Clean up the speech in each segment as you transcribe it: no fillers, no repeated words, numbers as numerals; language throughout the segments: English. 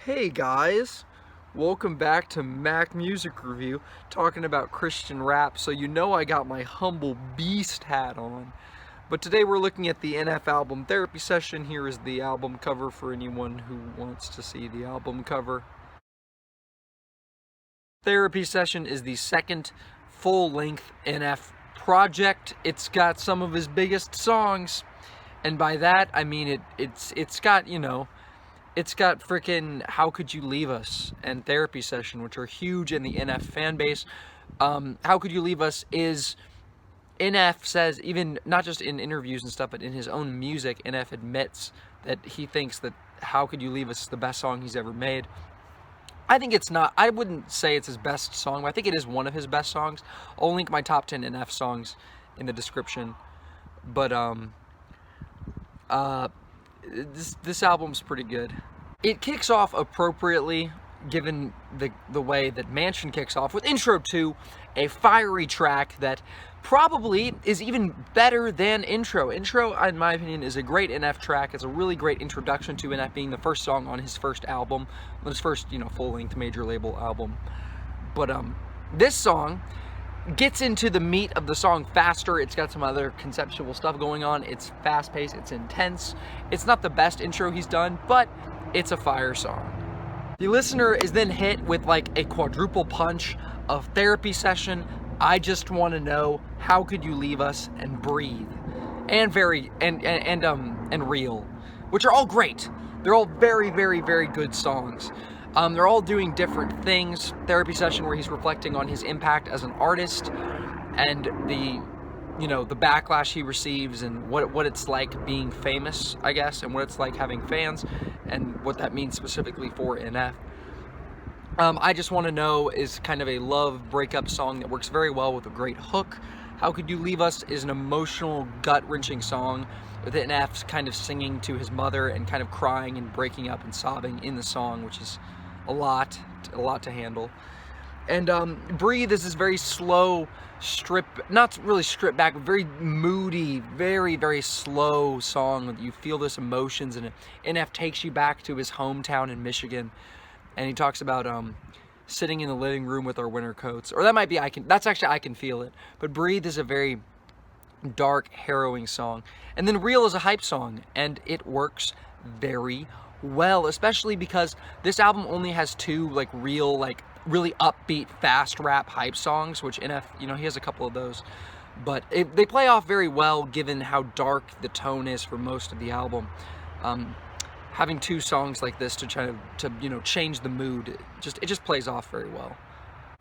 Hey guys, welcome back to Mac Music Review, talking about Christian rap. So you know I got my humble beast hat on. But today we're looking at the NF album Therapy Session. Here is the album cover for anyone who wants to see the album cover. Therapy Session is the second full-length NF project. It's got some of his biggest songs, and by that I mean it's got, you know, it's got frickin' How Could You Leave Us and Therapy Session, which are huge in the NF fan base. How Could You Leave Us is, NF says, even not just in interviews and stuff, but in his own music, NF admits that he thinks that How Could You Leave Us is the best song he's ever made. I think it's not, I wouldn't say it's his best song, but I think it is one of his best songs. I'll link my top 10 NF songs in the description. But this album's pretty good. It kicks off appropriately, given the way that Mansion kicks off, with Intro 2, a fiery track that probably is even better than Intro. Intro, in my opinion, is a great NF track. It's a really great introduction to NF, being the first song on his first album, his first, you know, full-length major label album. But this song gets into the meat of the song faster. It's got some other conceptual stuff going on. It's fast-paced, it's intense. It's not the best intro he's done, but it's a fire song. The listener is then hit with like a quadruple punch of Therapy Session, I Just Want to Know, How Could You Leave Us, and Breathe, and Real, which are all great. They're all very, very, very good songs. They're all doing different things. Therapy Session, where he's reflecting on his impact as an artist and the backlash he receives, and what it's like being famous, I guess, and what it's like having fans, and what that means specifically for NF. I Just Want to Know is kind of a love breakup song that works very well with a great hook. How Could You Leave Us is an emotional, gut-wrenching song with NF kind of singing to his mother and kind of crying and breaking up and sobbing in the song, which is a lot to handle. And Breathe is this very slow, not really stripped back, but very moody, very, very slow song. You feel this emotions, and NF takes you back to his hometown in Michigan. And he talks about sitting in the living room with our winter coats. Or that might be, that's actually I Can Feel It. But Breathe is a very dark, harrowing song. And then Real is a hype song, and it works very well, especially because this album only has two really upbeat, fast rap hype songs, which NF, you know, he has a couple of those. But they play off very well given how dark the tone is for most of the album. Having two songs like this to try to you know, change the mood, it just plays off very well.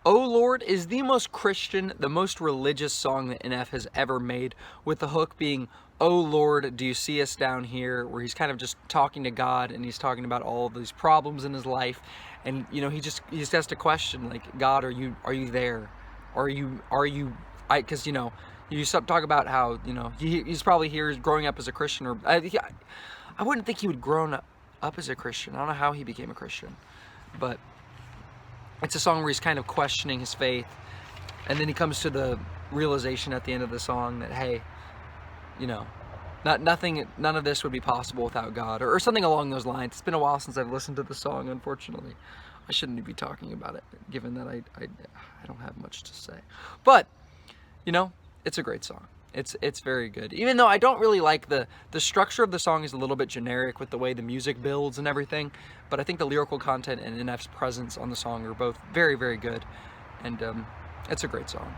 Oh Lord is the most Christian, the most religious song that NF has ever made, with the hook being, oh Lord, do you see us down here, where he's kind of just talking to God, and he's talking about all of these problems in his life, and you know, he just has to question, like, God, are you there? Because you know, you talk about how, you know, he's probably here growing up as a Christian, or I wouldn't think he would grown up as a Christian. I don't know how he became a Christian, but it's a song where he's kind of questioning his faith, and then he comes to the realization at the end of the song that, hey, you know, none of this would be possible without God, or something along those lines. It's been a while since I've listened to the song, unfortunately. I shouldn't be talking about it, given that I don't have much to say. But, you know, it's a great song. It's very good. Even though I don't really like the structure of the song is a little bit generic with the way the music builds and everything, but I think the lyrical content and NF's presence on the song are both very, very good, and it's a great song.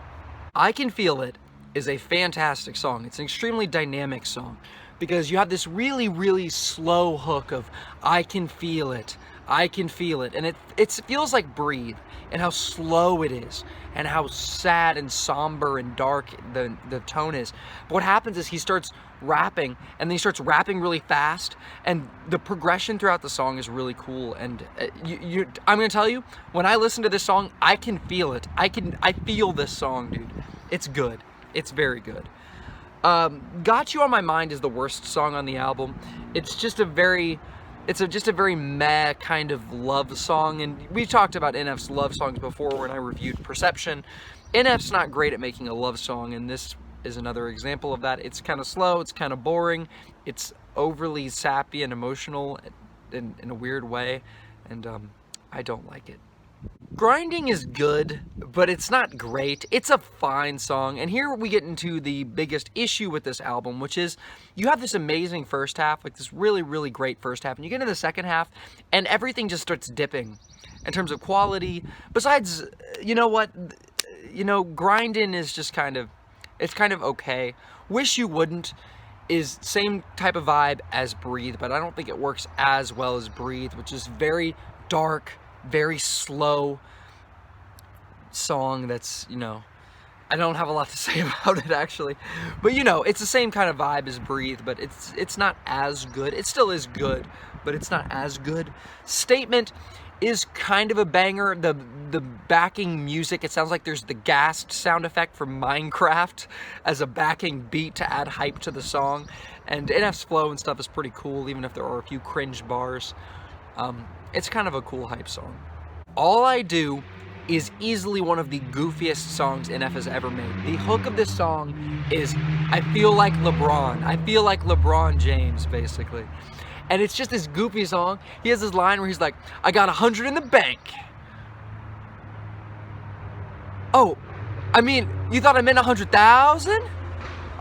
I Can Feel It is a fantastic song. It's an extremely dynamic song because you have this really, really slow hook of I can feel it, I can feel it, and it feels like Breathe, and how slow it is, and how sad and somber and dark the tone is. But what happens is he starts rapping, and then he starts rapping really fast, and the progression throughout the song is really cool. And I'm gonna tell you, when I listen to this song, I can feel it. I feel this song, dude. It's good. It's very good. Got You On My Mind is the worst song on the album. It's just a very meh kind of love song, and we talked about NF's love songs before when I reviewed Perception. NF's not great at making a love song, and this is another example of that. It's kind of slow, it's kind of boring, it's overly sappy and emotional in a weird way, and I don't like it. Grinding is good, but it's not great. It's a fine song, and here we get into the biggest issue with this album, which is you have this amazing first half, like this really, really great first half, and you get into the second half, and everything just starts dipping in terms of quality. Besides, you know what? You know, Grindin' is just kind of, it's kind of okay. Wish You Wouldn't is same type of vibe as Breathe, but I don't think it works as well as Breathe, which is very dark, very slow song that's, you know, I don't have a lot to say about it actually, but you know, it's the same kind of vibe as Breathe, but it's not as good. It still is good, but it's not as good. Statement is kind of a banger. The backing music, it sounds like there's the ghast sound effect from Minecraft as a backing beat to add hype to the song, and NF's flow and stuff is pretty cool, even if there are a few cringe bars. It's kind of a cool hype song. All I Do is easily one of the goofiest songs NF has ever made. The hook of this song is, I feel like LeBron. I feel like LeBron James, basically. And it's just this goofy song. He has this line where he's like, I got 100 in the bank. Oh, I mean, you thought I meant 100,000?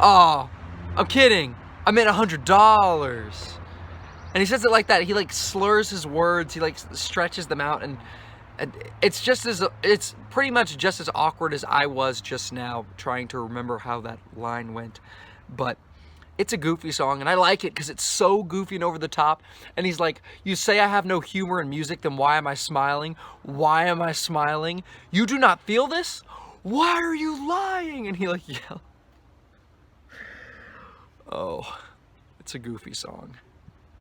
Oh, I'm kidding. I meant $100. And he says it like that. He like slurs his words. He like stretches them out, and it's pretty much just as awkward as I was just now trying to remember how that line went. But it's a goofy song, and I like it because it's so goofy and over the top. And he's like, you say I have no humor in music, then why am I smiling? Why am I smiling? You do not feel this? Why are you lying? And he like yells. Oh, it's a goofy song.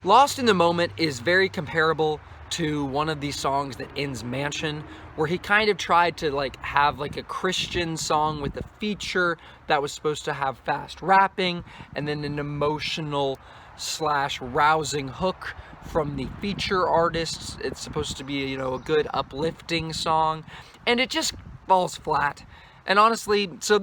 Lost in the Moment is very comparable to one of these songs that ends Mansion, where he kind of tried to like have like a Christian song with a feature that was supposed to have fast rapping and then an emotional / rousing hook from the feature artists. It's supposed to be, you know, a good uplifting song, and it just falls flat. And honestly, so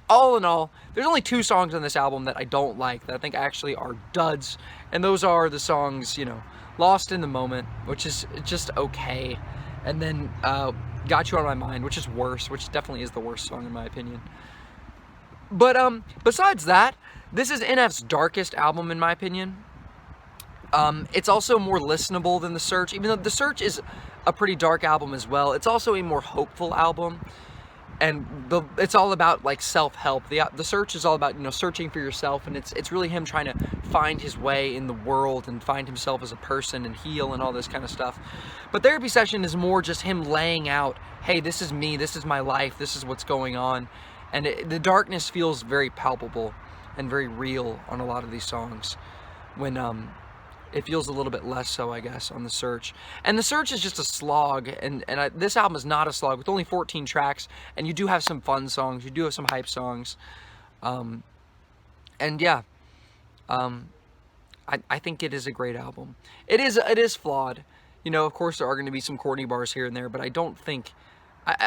all in all, there's only 2 songs on this album that I don't like, that I think actually are duds. And those are the songs, you know, Lost in the Moment, which is just okay. And then Got You On My Mind, which is worse, which definitely is the worst song in my opinion. But besides that, this is NF's darkest album in my opinion. It's also more listenable than The Search, even though The Search is a pretty dark album as well. It's also a more hopeful album. And it's all about like self-help. The Search is all about, you know, searching for yourself, and it's really him trying to find his way in the world and find himself as a person and heal and all this kind of stuff. But Therapy Session is more just him laying out, hey, this is me, this is my life, this is what's going on. And the darkness feels very palpable and very real on a lot of these songs, when it feels a little bit less so, I guess, on The Search. And The Search is just a slog, and this album is not a slog, with only 14 tracks, and you do have some fun songs, you do have some hype songs, and yeah, I think it is a great album. It is flawed, you know, of course there are going to be some corny bars here and there, but I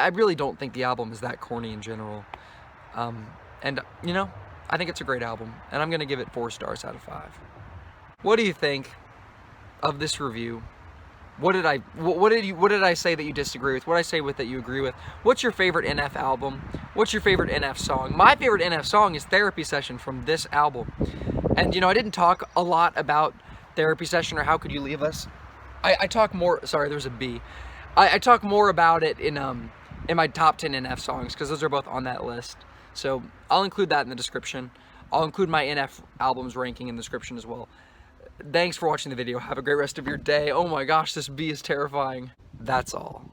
really don't think the album is that corny in general, and, you know, I think it's a great album, and I'm going to give it 4 stars out of 5. What do you think of this review? What did I say that you disagree with? What did I say with that you agree with? What's your favorite NF album? What's your favorite NF song? My favorite NF song is Therapy Session from this album. And you know, I didn't talk a lot about Therapy Session or How Could You Leave Us. I talk more, sorry, there's a B. I talk more about it in my top 10 NF songs, because those are both on that list. So I'll include that in the description. I'll include my NF albums ranking in the description as well. Thanks for watching the video. Have a great rest of your day. Oh my gosh, this bee is terrifying. That's all.